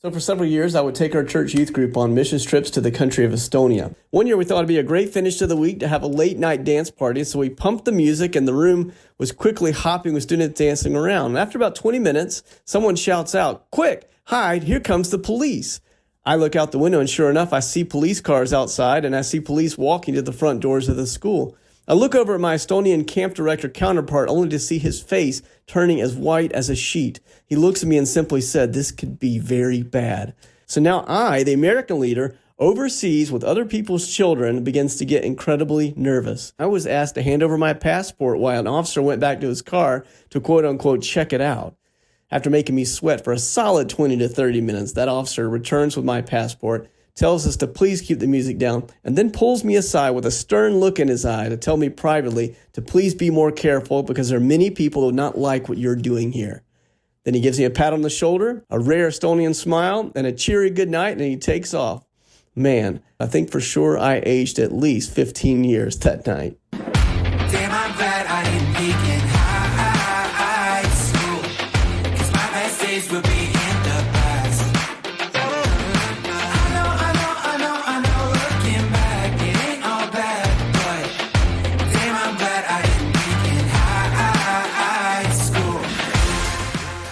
So for several years, I would take our church youth group on missions trips to the country of Estonia. One year we thought it'd be a great finish to the week to have a late night dance party, so we pumped the music and the room was quickly hopping with students dancing around. And after about 20 minutes, someone shouts out, "Quick, hide, here comes the police." I look out the window and sure enough, I see police cars outside and I see police walking to the front doors of the school. I look over at my Estonian camp director counterpart only to see his face turning as white as a sheet. He looks at me and simply said, "This could be very bad." So now I, the American leader, overseas with other people's children, begins to get incredibly nervous. I was asked to hand over my passport while an officer went back to his car to quote unquote check it out. After making me sweat for a solid 20 to 30 minutes, that officer returns with my passport, tells us to please keep the music down, and then pulls me aside with a stern look in his eye to tell me privately to please be more careful because there are many people who do not like what you're doing here. Then he gives me a pat on the shoulder, a rare Estonian smile, and a cheery good night, and he takes off. Man, I think for sure I aged at least 15 years that night. Damn, I'm glad I didn't peak in high school, 'cause my best days will be in the past. I know, looking back, it ain't all bad, but damn, I'm glad I didn't peak in high school.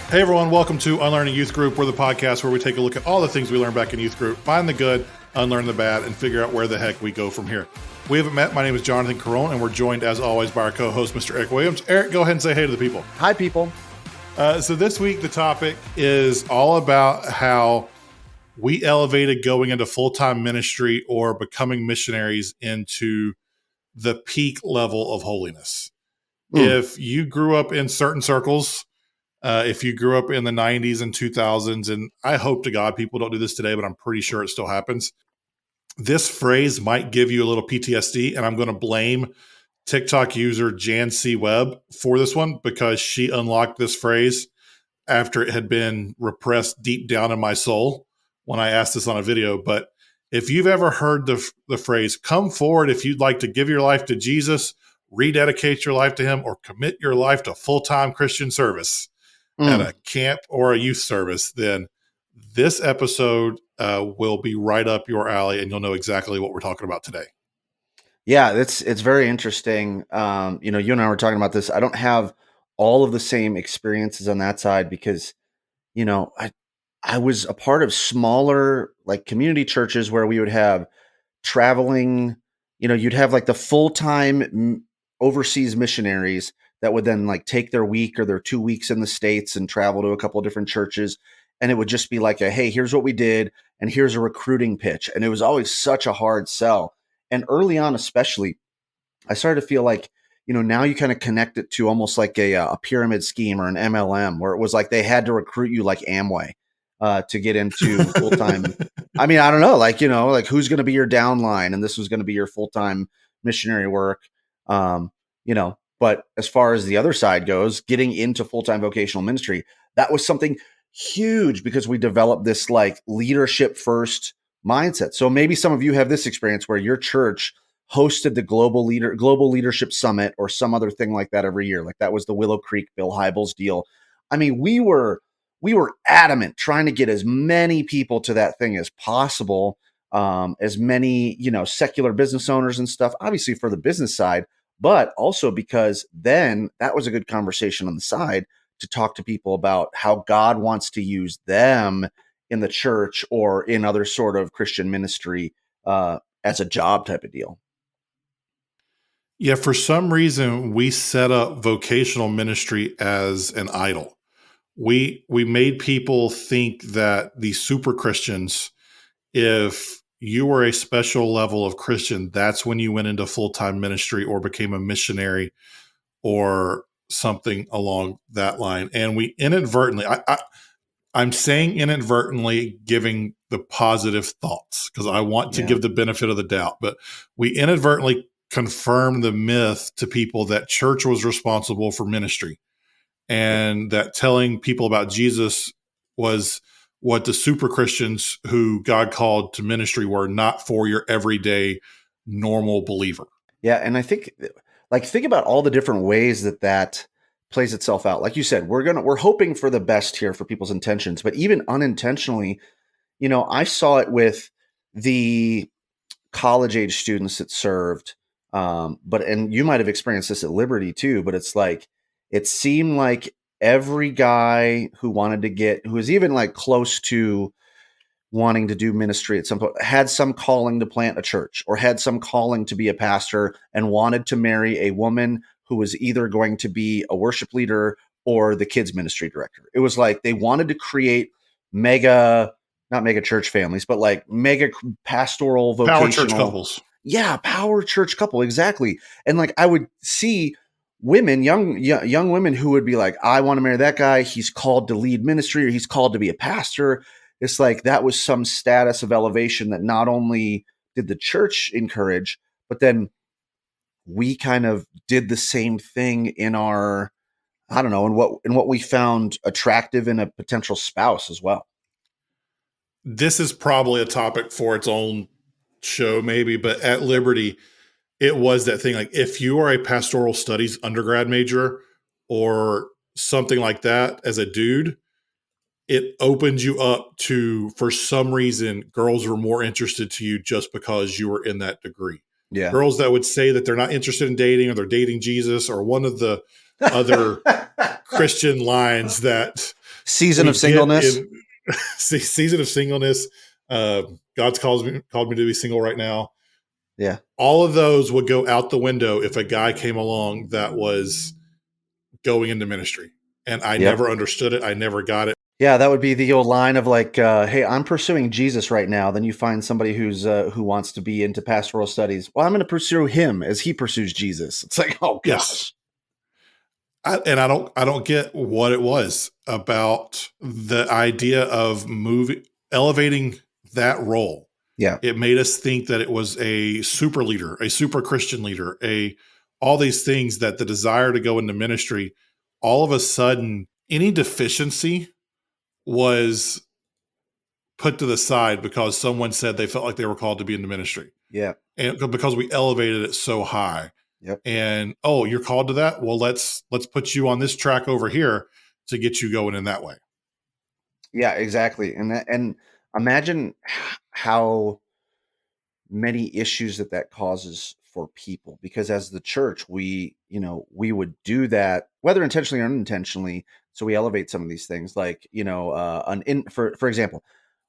Hey everyone, welcome to Unlearning Youth Group. We're the podcast where we take a look at all the things we learned back in youth group, find the good, unlearn the bad, and figure out where the heck we go from here. We haven't met. My name is Jonathan Carone, and we're joined as always by our co-host, Mr. Eric Williams. Eric, go ahead and say hey to the people. Hi, people. So this week, the topic is all about how we elevated going into full-time ministry or becoming missionaries into the peak level of holiness. If you grew up in certain circles, if you grew up in the 90s and 2000s, and I hope to God people don't do this today, but I'm pretty sure it still happens. This phrase might give you a little PTSD, and I'm going to blame TikTok user Jan C. Webb for this one because she unlocked this phrase after it had been repressed deep down in my soul when I asked this on a video. But if you've ever heard the phrase, "Come forward if you'd like to give your life to Jesus, rededicate your life to him, or commit your life to full-time Christian service," at a camp or a youth service, then this episode will be right up your alley and you'll know exactly what we're talking about today. Yeah, it's very interesting. You and I were talking about this. I don't have all of the same experiences on that side because, I was a part of smaller like community churches where we would have traveling, you'd have like the full-time overseas missionaries that would then like take their week or their 2 weeks in the States and travel to a couple of different churches. And it would just be like, hey, here's what we did. And here's a recruiting pitch. And it was always such a hard sell. And early on, especially, I started to feel like, now you kind of connect it to almost like a pyramid scheme or an MLM where it was like they had to recruit you like Amway to get into full-time. I mean, I don't know, like who's going to be your downline? And this was going to be your full-time missionary work, But as far as the other side goes, getting into full-time vocational ministry, that was something huge because we developed this like leadership first mindset. So maybe some of you have this experience where your church hosted the Global Leadership Summit or some other thing like that every year. Like that was the Willow Creek, Bill Hybels deal. I mean, we were adamant trying to get as many people to that thing as possible. As many, secular business owners and stuff, obviously for the business side, but also because then that was a good conversation on the side to talk to people about how God wants to use them in the church or in other sort of Christian ministry as a job type of deal. Yeah, for some reason, we set up vocational ministry as an idol. We made people think that the super Christians, if you were a special level of Christian, that's when you went into full-time ministry or became a missionary or something along that line. And we inadvertently, I'm saying inadvertently giving the positive thoughts because I want to give the benefit of the doubt, but we inadvertently confirmed the myth to people that church was responsible for ministry and that telling people about Jesus was what the super Christians who God called to ministry were, not for your everyday normal believer. Yeah. And I think about all the different ways that plays itself out. Like you said, we're hoping for the best here for people's intentions, but even unintentionally, I saw it with the college age students that served. And you might have experienced this at Liberty too, but it's like, it seemed like every guy who who was even like close to wanting to do ministry at some point had some calling to plant a church or had some calling to be a pastor and wanted to marry a woman who was either going to be a worship leader or the kids ministry director. It was like they wanted to create not mega church families, but like mega pastoral Power church vocational. couples. Yeah, power church couple, exactly. And like I would see women, young women who would be like, I want to marry that guy. He's called to lead ministry or he's called to be a pastor. It's like that was some status of elevation that not only did the church encourage, but then we kind of did the same thing in our, I don't know, in what we found attractive in a potential spouse as well. This is probably a topic for its own show, maybe, but at Liberty, it was that thing. Like if you are a pastoral studies undergrad major or something like that as a dude, it opens you up to, for some reason, girls were more interested to you just because you were in that degree. Yeah. Girls that would say that they're not interested in dating or they're dating Jesus or one of the other Christian lines that season of singleness. Season of singleness. God's called me to be single right now. Yeah. All of those would go out the window if a guy came along that was going into ministry. And I never understood it. I never got it. Yeah, that would be the old line of like, hey, I'm pursuing Jesus right now. Then you find somebody who wants to be into pastoral studies. Well, I'm going to pursue him as he pursues Jesus. It's like, oh gosh. Yes. I don't get what it was about the idea of elevating that role. Yeah. It made us think that it was a super leader, a super Christian leader, all these things, that the desire to go into ministry, all of a sudden, any deficiency was put to the side because someone said they felt like they were called to be in the ministry. Yeah. And because we elevated it so high. Yep. And, oh, you're called to that? Well, let's put you on this track over here to get you going in that way. Yeah, exactly. And imagine how many issues that causes for people, because as the church, we would do that, whether intentionally or unintentionally. So we elevate some of these things, like, for example,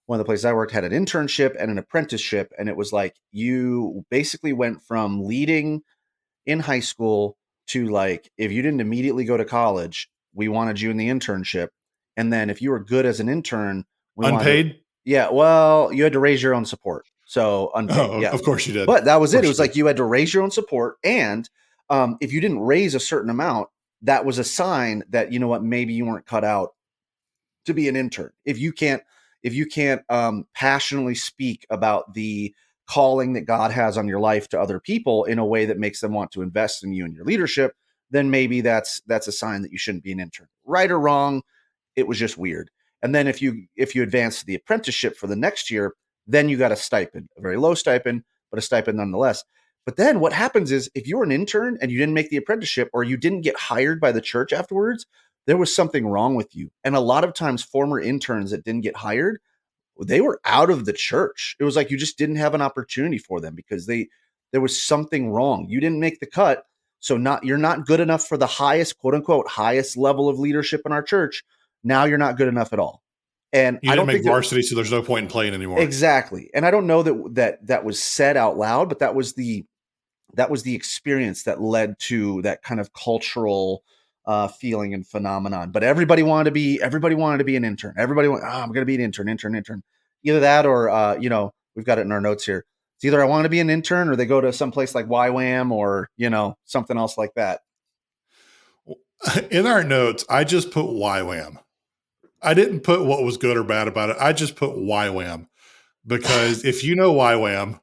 one of the places I worked had an internship and an apprenticeship. And it was like, you basically went from leading in high school to like, if you didn't immediately go to college, we wanted you in the internship. And then if you were good as an intern, Unpaid? Yeah. Well, you had to raise your own support. So unpaid. Oh, yeah. of course you did. But that was it. It was like you had to raise your own support. And if you didn't raise a certain amount, that was a sign that, you know what, maybe you weren't cut out to be an intern. If you can't passionately speak about the calling that God has on your life to other people in a way that makes them want to invest in you and your leadership, then maybe that's a sign that you shouldn't be an intern. Right or wrong, it was just weird. And then if you advance to the apprenticeship for the next year, then you got a stipend, a very low stipend, but a stipend nonetheless. But then what happens is, if you're an intern and you didn't make the apprenticeship or you didn't get hired by the church afterwards, there was something wrong with you. And a lot of times former interns that didn't get hired, they were out of the church. It was like you just didn't have an opportunity for them because there was something wrong. You didn't make the cut. So you're not good enough for the highest, quote unquote, highest level of leadership in our church. Now you're not good enough at all. And you didn't make varsity, so there's no point in playing anymore. Exactly. And I don't know that was said out loud, but that was the experience that led to that kind of cultural feeling and phenomenon. But everybody wanted to be an intern. Everybody went, I'm going to be an intern. Either that or, we've got it in our notes here. It's either I want to be an intern or they go to some place like YWAM or, something else like that. In our notes, I just put YWAM. I didn't put what was good or bad about it. I just put YWAM because if you know YWAM,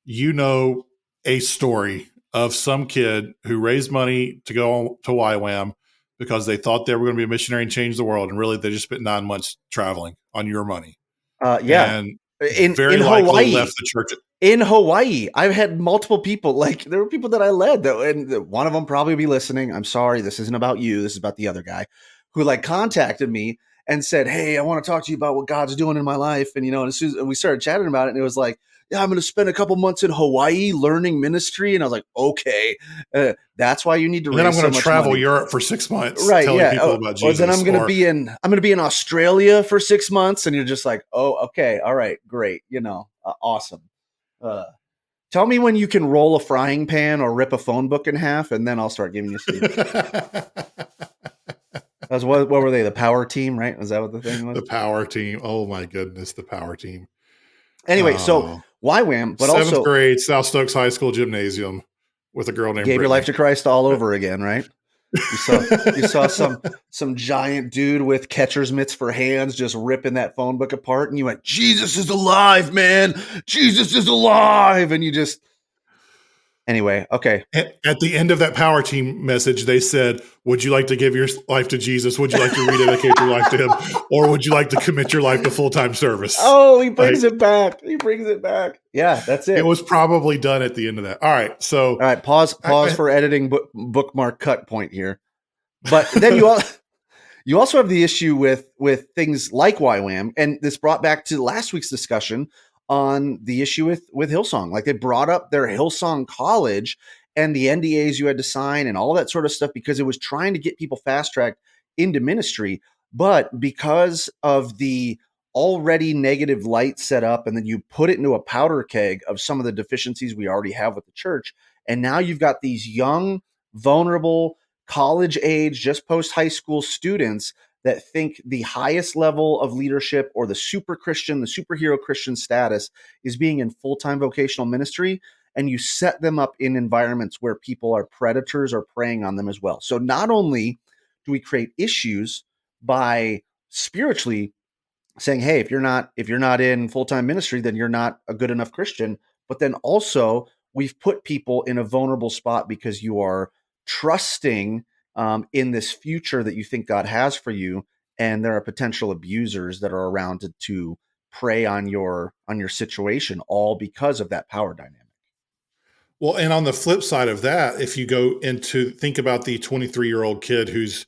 you know a story of some kid who raised money to go to YWAM because they thought they were going to be a missionary and change the world. And really, they just spent 9 months traveling on your money. Yeah. And in likely Hawaii. Left the church. In Hawaii, I've had multiple people, like there were people that I led, and one of them probably be listening. I'm sorry, this isn't about you. This is about the other guy who like contacted me. and said, "Hey, I want to talk to you about what God's doing in my life." And, and as soon as we started chatting about it, and it was like, "Yeah, I'm going to spend a couple months in Hawaii learning ministry." And I was like, "Okay, that's why you need to And then I'm raise going so to much travel money." Europe for 6 months Right. telling Yeah. people about Or then Jesus. I'm going to be in Australia for 6 months. And you're just like, "Oh, okay. All right, great. Awesome. Uh, Tell me when you can roll a frying pan or rip a phone book in half, and then I'll start giving you seeds." That's what were they? The power team, right? Is that what the thing was? The power team. Oh my goodness, the power team. Anyway, so Oh, YWAM, but 7th also grade, South Stokes High School gymnasium with a girl named gave your life Brittany. to Christ all over again, right? You saw some giant dude with catcher's mitts for hands just ripping that phone book apart, and you went, "Jesus is alive, man! Jesus is alive!" And you just anyway, okay. At the end of that power team message, they said, "Would you like to give your life to Jesus? Would you like to rededicate your life to him? Or would you like to commit your life to full-time service?" Oh, he brings Like, it back. He brings it back. Yeah, that's it it. was probably done at the end of that. All right. So All right, pause for editing bookmark cut point here. But then you also have the issue with things like YWAM, and this brought back to last week's discussion on the issue with Hillsong. Like, they brought up their Hillsong College and the NDAs you had to sign and all that sort of stuff because it was trying to get people fast tracked into ministry. But because of the already negative light set up, and then you put it into a powder keg of some of the deficiencies we already have with the church, and now you've got these young, vulnerable, college age, just post high school students that think the highest level of leadership or the super Christian, the superhero Christian status is being in full-time vocational ministry. And you set them up in environments where people are predators or preying on them as well. So not only do we create issues by spiritually saying, "Hey, if you're not in full-time ministry, then you're not a good enough Christian," but then also we've put people in a vulnerable spot because you are trusting in this future that you think God has for you, and there are potential abusers that are around to prey on your situation, all because of that power dynamic. well, and on the flip side of that, if you go into think about the 23-year-old kid who's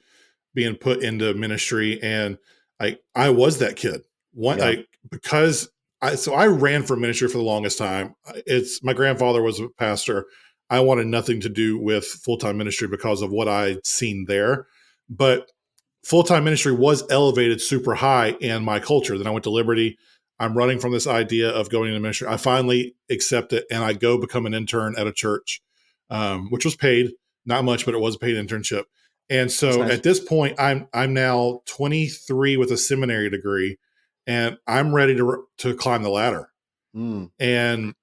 being put into ministry, and I was that kid. One, Yeah, because I ran for ministry for the longest time. It's my grandfather was a pastor. I wanted nothing to do with full-time ministry because of what I'd seen there. But full-time ministry was elevated super high in my culture. Then I went to Liberty. I'm running from this idea of going into ministry. I finally accept it, and I go become an intern at a church, which was paid, not much, but it was a paid internship. And that's so nice. at this point, I'm now 23 with a seminary degree, and I'm ready to climb the ladder. Mm, And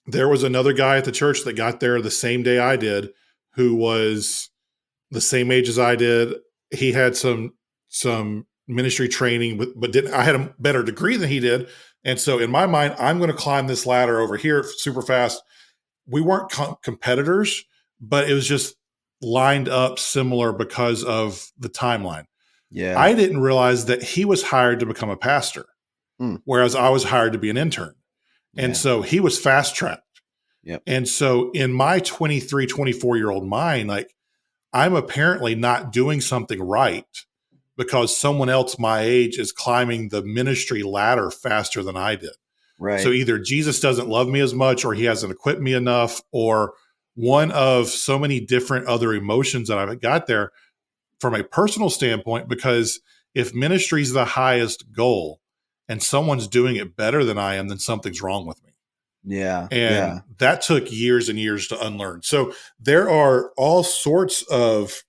there was another guy at the church that got there the same day I did, who was the same age as I did. He had some ministry training, but didn't. I had a better degree than he did, and so in my mind, I'm going to climb this ladder over here super fast. We weren't competitors, but it was just lined up similar because of the timeline. yeah. I didn't realize that he was hired to become a pastor, Mm, whereas I was hired to be an intern, and yeah. so he was fast tracked. Yep. And so in my 23, 24-year-old mind, like, I'm apparently not doing something right because someone else my age is climbing the ministry ladder faster than I did. So Right. either Jesus doesn't love me as much, or he hasn't equipped me enough, or one of so many different other emotions that I've got there from a personal standpoint. Because if ministry is the highest goal and someone's doing it better than I am, then something's wrong with me. Yeah. And Yeah. that took years and years to unlearn. So there are all sorts of,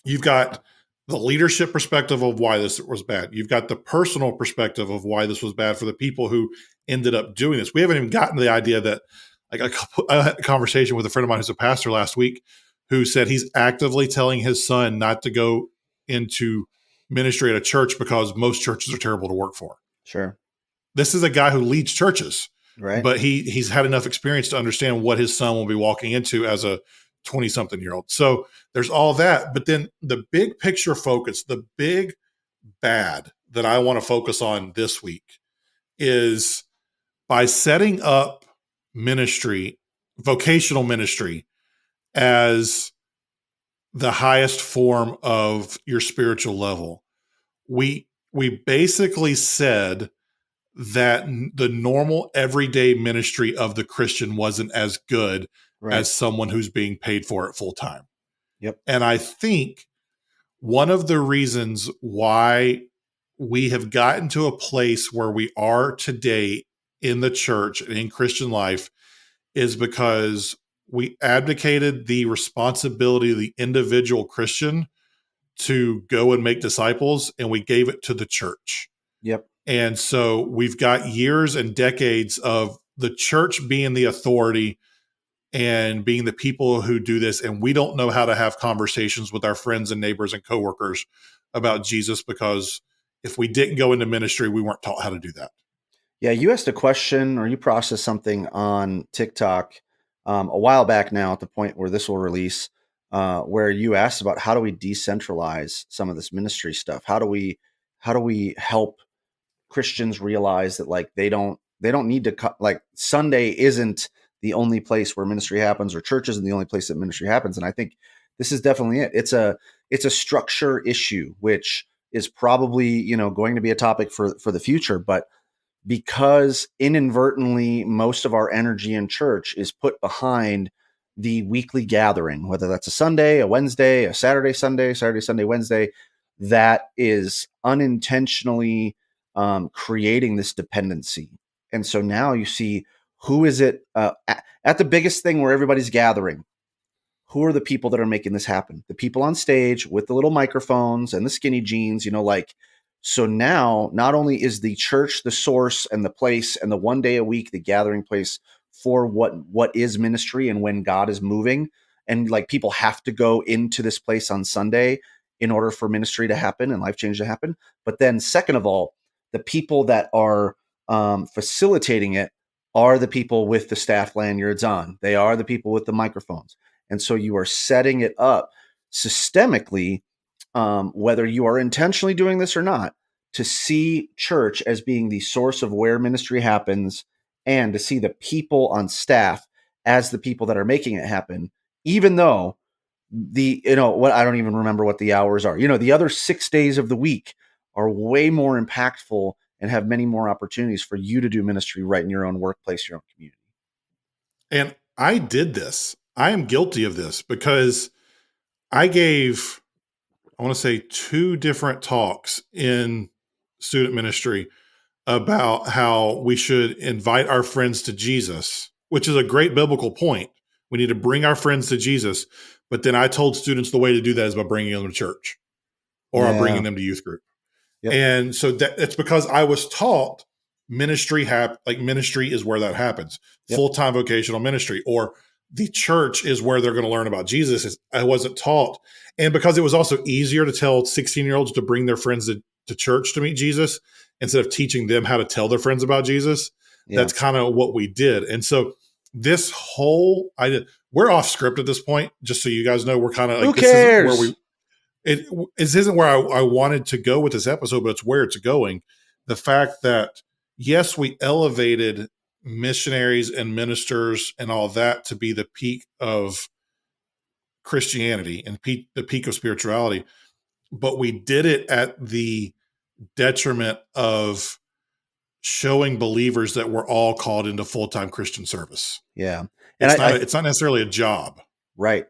you've got the leadership perspective of why this was bad. You've got the personal perspective of why this was bad for the people who ended up doing this. We haven't even gotten to the idea that, like, I had a conversation with a friend of mine who's a pastor last week who said he's actively telling his son not to go into ministry at a church because most churches are terrible to work for. Sure. This is a guy who leads churches, Right. but he's had enough experience to understand what his son will be walking into as a 20-something-year-old. So there's all that. But then the big picture focus, the big bad that I want to focus on this week is by setting up ministry, vocational ministry, as the highest form of your spiritual level, we basically said that the normal everyday ministry of the Christian wasn't as good Right. as someone who's being paid for it full time. Yep. And I think one of the reasons why we have gotten to a place where we are today in the church and in Christian life is because we abdicated the responsibility of the individual Christian to go and make disciples, and we gave it to the church. Yep. And so we've got years and decades of the church being the authority and being the people who do this. And we don't know how to have conversations with our friends and neighbors and coworkers about Jesus, because if we didn't go into ministry, we weren't taught how to do that. Yeah, you asked a question or you processed something on TikTok a while back now, at the point where this will release, where you asked about how do we decentralize some of this ministry stuff? How do we help Christians realize that, like, they don't need to like, Sunday isn't the only place where ministry happens, or church isn't the only place that ministry happens. And I think this is definitely it. It's a structure issue, which is probably, going to be a topic for the future. But because inadvertently most of our energy in church is put behind the weekly gathering, whether that's a Sunday, a Wednesday, a Saturday, Sunday, Wednesday, that is unintentionally creating this dependency. And so now you see, who is it at the biggest thing where everybody's gathering? Who are the people that are making this happen? The people on stage with the little microphones and the skinny jeans, so now not only is the church the source and the place and the one day a week, the gathering place for what is ministry and when God is moving, and like, people have to go into this place on Sunday in order for ministry to happen and life change to happen. But then second of all, the people that are facilitating it are the people with the staff lanyards on. They are the people with the microphones. And so you are setting it up systemically, whether you are intentionally doing this or not, to see church as being the source of where ministry happens, and to see the people on staff as the people that are making it happen, even though I don't even remember what the hours are. The other 6 days of the week are way more impactful and have many more opportunities for you to do ministry right in your own workplace, your own community. And I did this. I am guilty of this because I gave, I want to say, 2 different talks in student ministry about how we should invite our friends to Jesus, which is a great biblical point. We need to bring our friends to Jesus. But then I told students the way to do that is by bringing them to church, or I'm bringing them to youth group. Yep. And so it's because I was taught ministry is where that happens. Yep. Full-time vocational ministry, or the church is where they're going to learn about Jesus. I wasn't taught. And because it was also easier to tell 16-year-olds to bring their friends to church to meet Jesus instead of teaching them how to tell their friends about Jesus. Yeah. That's kind of what we did. And so this whole, we're off script at this point, just so you guys know. We're kind of like, who cares? This isn't where this isn't where I wanted to go with this episode, but it's where it's going. The fact that, yes, we elevated missionaries and ministers and all that to be the peak of Christianity and the peak of spirituality, but we did it at the detriment of showing believers that we're all called into full-time Christian service. Yeah. And it's not necessarily a job. Right.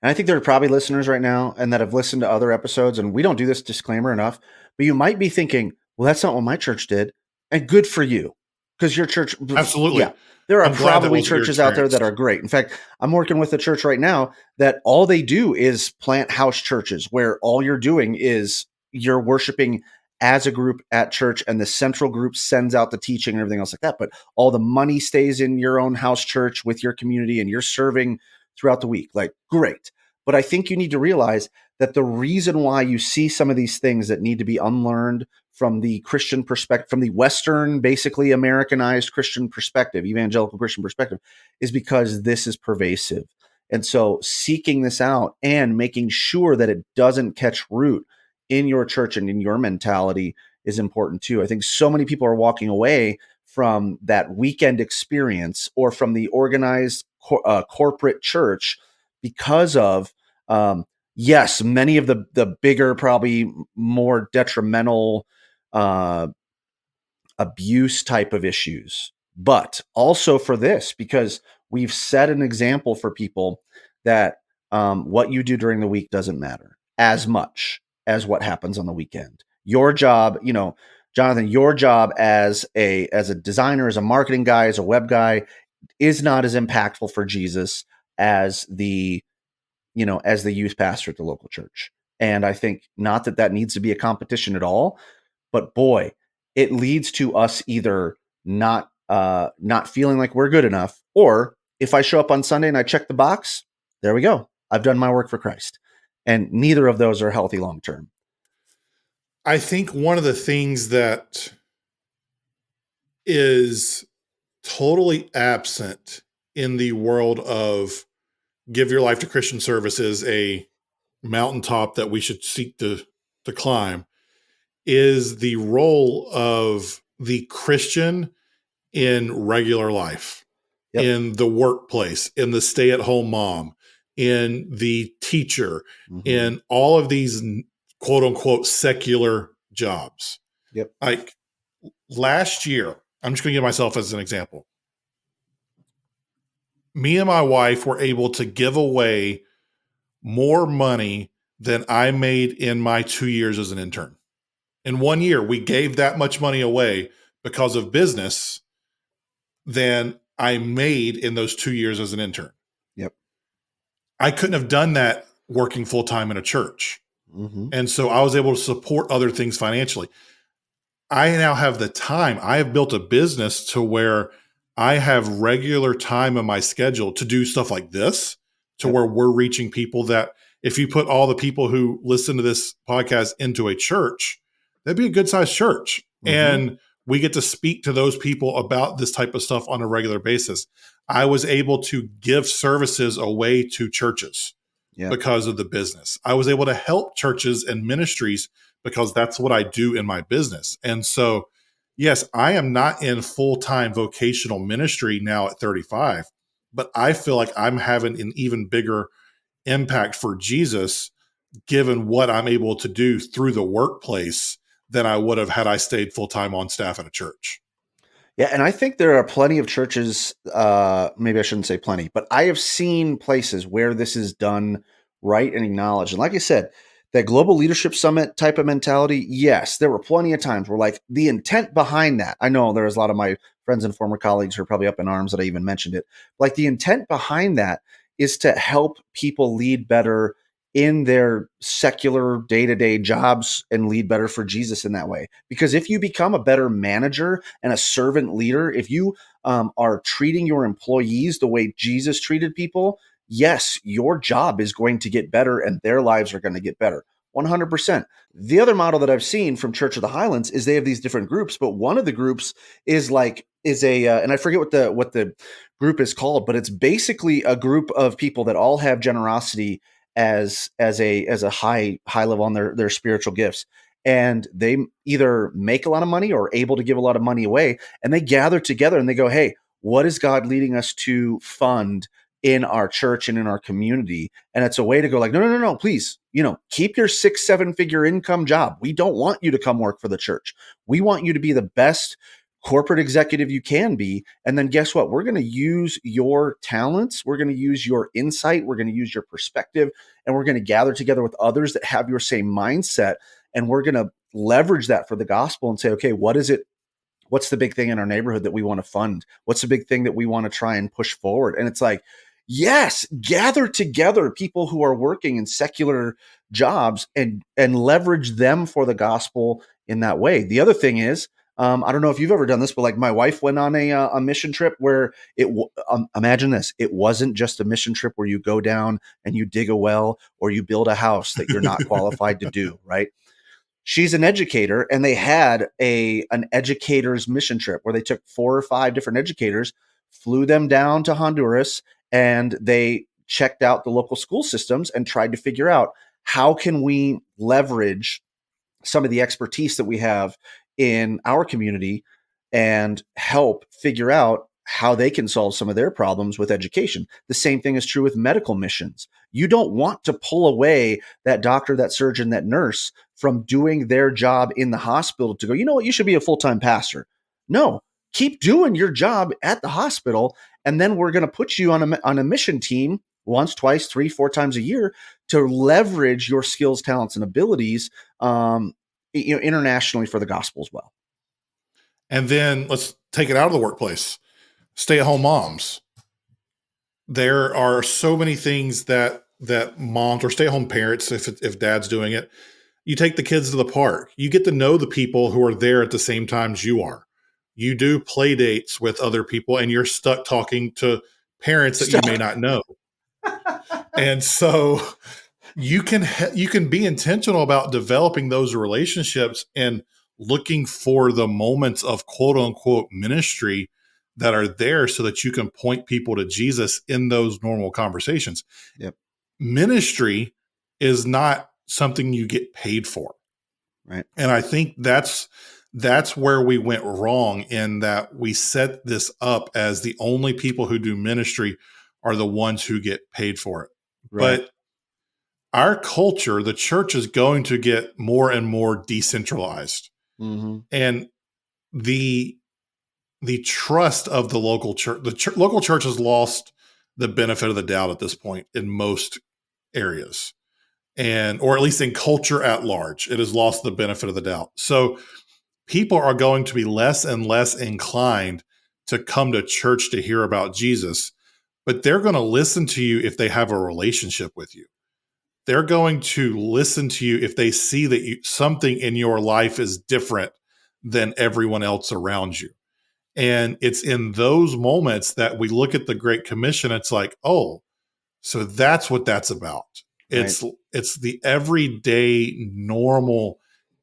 And I think there are probably listeners right now and that have listened to other episodes, and we don't do this disclaimer enough, but you might be thinking, well, that's not what my church did. And good for you, because your church. Absolutely. Yeah. There are probably churches out there that are great. In fact, I'm working with a church right now that all they do is plant house churches, where all you're doing is you're worshiping as a group at church, and the central group sends out the teaching and everything else like that. But all the money stays in your own house church with your community, and you're serving throughout the week. Like, great. But I think you need to realize that the reason why you see some of these things that need to be unlearned from the Christian perspective, from the Western, basically Americanized Christian perspective, evangelical Christian perspective, is because this is pervasive. And so seeking this out and making sure that it doesn't catch root in your church and in your mentality is important too. I think so many people are walking away from that weekend experience or from the organized corporate church because of Yes, many of the bigger, probably more detrimental abuse type of issues, but also for this, because we've set an example for people that what you do during the week doesn't matter as much as what happens on the weekend. Your job, Jonathan, your job as a designer, as a marketing guy, as a web guy, is not as impactful for Jesus as the youth pastor at the local church. And I think not that needs to be a competition at all, but boy, it leads to us either not feeling like we're good enough, or if I show up on Sunday and I check the box, there we go. I've done my work for Christ. And neither of those are healthy long term. I think one of the things that is totally absent in the world of give your life to Christian service is a mountaintop that we should seek to climb is the role of the Christian in regular life, Yep. in the workplace, in the stay-at-home mom, in the teacher, Mhm. in all of these quote unquote secular jobs. Yep. Like last year, I'm just going to give myself as an example. Me and my wife were able to give away more money than I made in my 2 years as an intern. In 1 year, we gave that much money away because of business than I made in those 2 years as an intern. Yep. I couldn't have done that working full time in a church. Mm-hmm. And so I was able to support other things financially. I now have the time. I have built a business to where I have regular time in my schedule to do stuff like this, to Yep. where we're reaching people that if you put all the people who listen to this podcast into a church, that'd be a good sized church. Mhm. And we get to speak to those people about this type of stuff on a regular basis. I was able to give services away to churches Yep. because of the business. I was able to help churches and ministries because that's what I do in my business. And so, yes, I am not in full-time vocational ministry now at 35, but I feel like I'm having an even bigger impact for Jesus given what I'm able to do through the workplace than I would have had I stayed full-time on staff at a church. Yeah, and I think there are plenty of churches, maybe I shouldn't say plenty, but I have seen places where this is done right and acknowledged. And like I said, that global leadership summit type of mentality, yes, there were plenty of times where like the intent behind that, I know there's a lot of my friends and former colleagues who are probably up in arms that I even mentioned it. Like the intent behind that is to help people lead better in their secular day-to-day jobs and lead better for Jesus in that way. Because if you become a better manager and a servant leader, if you are treating your employees the way Jesus treated people, yes, your job is going to get better and their lives are going to get better. 100%. The other model that I've seen from Church of the Highlands is they have these different groups, but one of the groups is and I forget what the group is called, but it's basically a group of people that all have generosity as a high level on their spiritual gifts, and they either make a lot of money or are able to give a lot of money away, and they gather together and they go, hey, what is God leading us to fund in our church and in our community? And it's a way to go like, no, please, keep your 6-7 figure income job. We don't want you to come work for the church. We want you to be the best corporate executive you can be. And then guess what? We're going to use your talents. We're going to use your insight. We're going to use your perspective, and we're going to gather together with others that have your same mindset. And we're going to leverage that for the gospel and say, okay, what is it? What's the big thing in our neighborhood that we want to fund? What's the big thing that we want to try and push forward? And it's like, yes, gather together people who are working in secular jobs and leverage them for the gospel in that way. The other thing is, I don't know if you've ever done this, but like my wife went on a mission trip where imagine this, it wasn't just a mission trip where you go down and you dig a well or you build a house that you're not qualified to do, right? She's an educator, and they had an educator's mission trip where they took 4 or 5 different educators, flew them down to Honduras, and they checked out the local school systems and tried to figure out how can we leverage some of the expertise that we have in our community and help figure out how they can solve some of their problems with education. The same thing is true with medical missions. You don't want to pull away that doctor, that surgeon, that nurse from doing their job in the hospital to go, you know what, you should be a full-time pastor. No, keep doing your job at the hospital, and then we're going to put you on a mission team once, twice, 3, 4 times a year to leverage your skills, talents, and abilities, internationally for the gospel as well. And then let's take it out of the workplace. Stay-at-home moms. There are so many things that moms or stay-at-home parents, if dad's doing it, you take the kids to the park. You get to know the people who are there at the same time as you are. You do play dates with other people, and you're stuck talking to parents that you may not know. And so you can be intentional about developing those relationships and looking for the moments of quote unquote ministry that are there so that you can point people to Jesus in those normal conversations. Yep. Ministry is not something you get paid for. Right. And I think that's where we went wrong, in that we set this up as the only people who do ministry are the ones who get paid for it. Right. But our culture, the church, is going to get more and more decentralized. Mm-hmm. And the trust of the local church, local church has lost the benefit of the doubt at this point in most areas, or at least in culture at large, it has lost the benefit of the doubt. So people are going to be less and less inclined to come to church to hear about Jesus, but they're going to listen to you if they have a relationship with you. They're going to listen to you if they see that something in your life is different than everyone else around you. And it's in those moments that we look at the Great Commission. It's like, oh, so that's what that's about. It's the everyday normal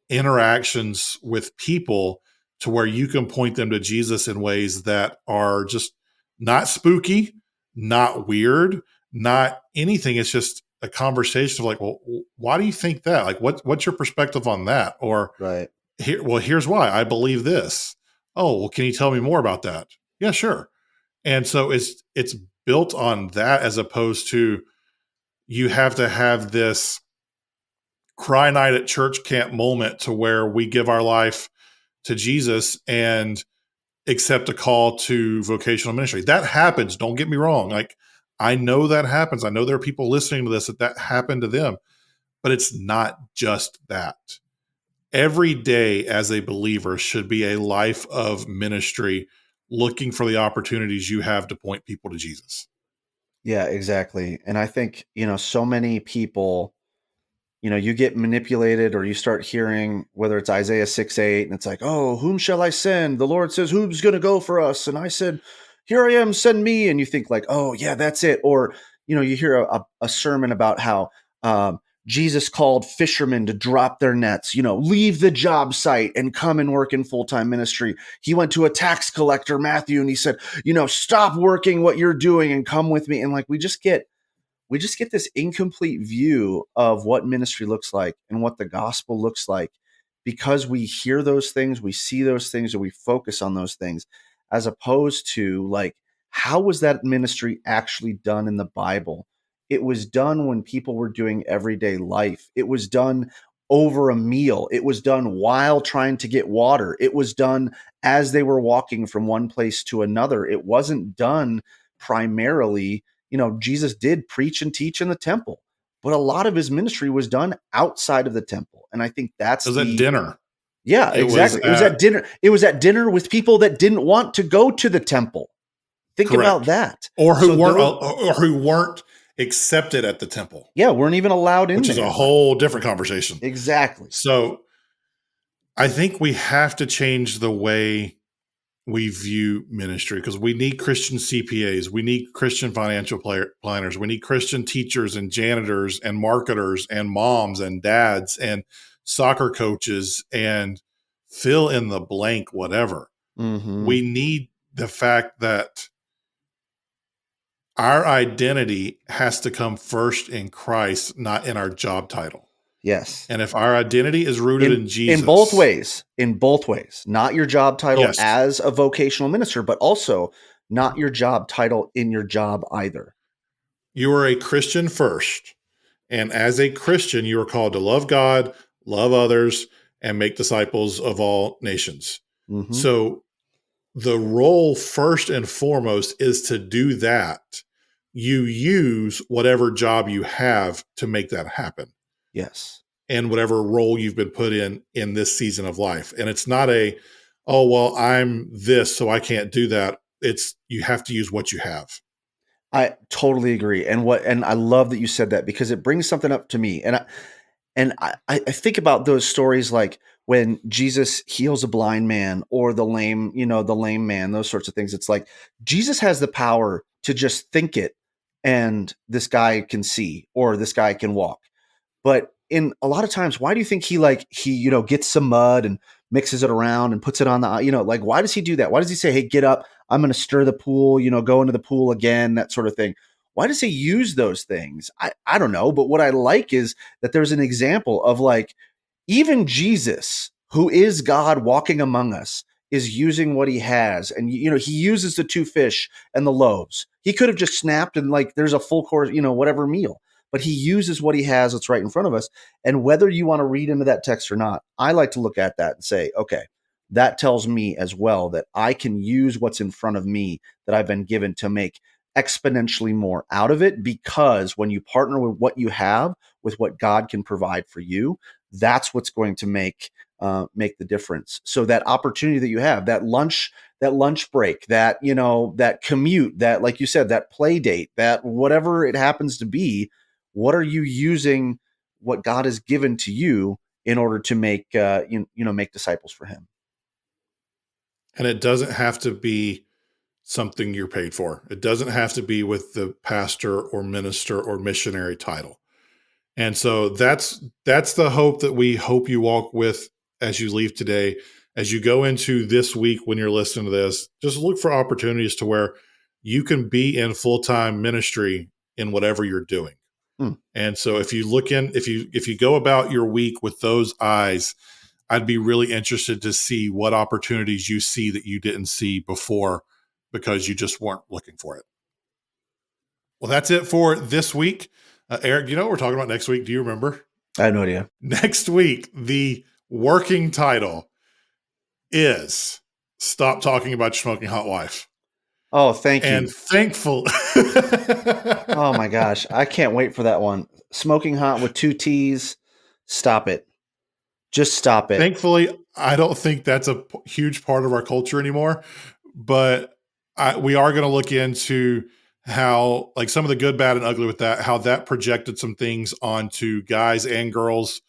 interactions with people to where you can point them to Jesus in ways that are just not spooky, not weird, not anything. It's just a conversation of like, well, why do you think that? Like, what's your perspective on that? Or here's why I believe this. Oh, well, can you tell me more about that? Yeah, sure. And so it's built on that, as opposed to you have to have this cry night at church camp moment to where we give our life to Jesus and accept a call to vocational ministry. That happens. Don't get me wrong. Like, I know that happens. I know there are people listening to this that happened to them, but it's not just that. Every day as a believer should be a life of ministry, looking for the opportunities you have to point people to Jesus. Yeah, exactly. And I think, so many people, you get manipulated, or you start hearing, whether it's Isaiah 6:8, and it's like, oh, whom shall I send? The Lord says, who's going to go for us? And I said, here I am, send me. And you think like, oh yeah, that's it. Or, you hear a sermon about how Jesus called fishermen to drop their nets, leave the job site and come and work in full-time ministry. He went to a tax collector, Matthew, and he said, stop working what you're doing and come with me. And like, we just get this incomplete view of what ministry looks like and what the gospel looks like, because we hear those things, we see those things, or we focus on those things, as opposed to like, how was that ministry actually done in the Bible? It was done when people were doing everyday life. It was done over a meal. It was done while trying to get water. It was done as they were walking from one place to another. It wasn't done primarily. Jesus did preach and teach in the temple, but a lot of his ministry was done outside of the temple. And I think that's at dinner. Yeah, exactly. It was at dinner. It was at dinner with people that didn't want to go to the temple. Think about that. Or who weren't accepted at the temple. Yeah, weren't even allowed in, which is a whole different conversation. Exactly. So I think we have to change the way we view ministry, because we need Christian CPAs, we need Christian financial planners, we need Christian teachers and janitors and marketers and moms and dads and soccer coaches and fill in the blank, whatever. Mm-hmm. We need the fact that our identity has to come first in Christ, not in our job title. Yes. And if our identity is rooted in Jesus. In both ways, not your job title as a vocational minister, but also not your job title in your job either. You are a Christian first. And as a Christian, you are called to love God, love others, and make disciples of all nations. Mm-hmm. So the role first and foremost is to do that. You use whatever job you have to make that happen. Yes. And whatever role you've been put in this season of life. And it's not a, oh, well, I'm this, so I can't do that. It's, you have to use what you have. I totally agree. And I love that you said that, because it brings something up to me. And I think about those stories, like when Jesus heals a blind man or the lame man, those sorts of things. It's like Jesus has the power to just think it, and this guy can see, or this guy can walk. But in a lot of times, why do you think he gets some mud and mixes it around and puts it on the, why does he do that? Why does he say, hey, get up, I'm going to stir the pool, go into the pool again, that sort of thing? Why does he use those things? I don't know. But what I like is that there's an example of, like, even Jesus, who is God walking among us, is using what he has. And, he uses the 2 fish and the loaves. He could have just snapped and, like, there's a full course, whatever meal. But he uses what he has that's right in front of us. And whether you want to read into that text or not, I like to look at that and say, okay, that tells me as well that I can use what's in front of me that I've been given to make exponentially more out of it. Because when you partner with what you have with what God can provide for you, that's what's going to make the difference. So that opportunity that you have, that lunch break, that commute, that, like you said, that play date, that whatever it happens to be, what are you using what God has given to you in order to make make disciples for him? And it doesn't have to be something you're paid for. It doesn't have to be with the pastor or minister or missionary title. And so that's the hope that we hope you walk with as you leave today. As you go into this week, when you're listening to this, just look for opportunities to where you can be in full-time ministry in whatever you're doing. And so if you go about your week with those eyes, I'd be really interested to see what opportunities you see that you didn't see before because you just weren't looking for it. Well, that's it for this week. Eric, do you know what we're talking about next week? Do you remember? I have no idea. Next week, the working title is Stop Talking About Your Smoking Hot Wife. Oh, thank you. And thankful. Oh my gosh. I can't wait for that one. Smoking hot with 2 T's. Stop it. Just stop it. Thankfully, I don't think that's a huge part of our culture anymore, but we are going to look into how, like, some of the good, bad, and ugly with that, how that projected some things onto guys and girls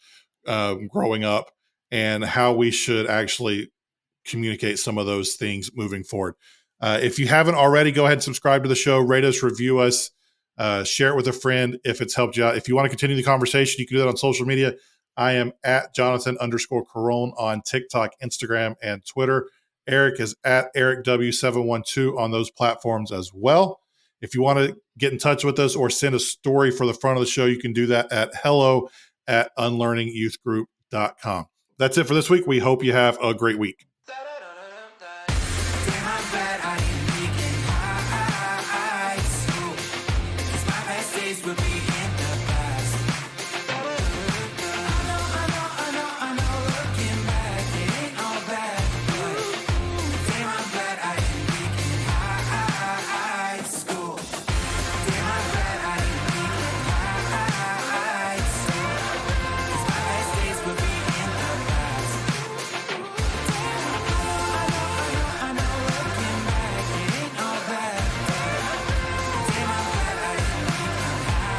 growing up, and how we should actually communicate some of those things moving forward. If you haven't already, go ahead and subscribe to the show, rate us, review us, share it with a friend if it's helped you out. If you want to continue the conversation, you can do that on social media. I am at Jonathan_Carone on TikTok, Instagram, and Twitter. Eric is at EricW712 on those platforms as well. If you want to get in touch with us or send a story for the front of the show, you can do that at hello@unlearningyouthgroup.com. That's it for this week. We hope you have a great week. Damn, I'm glad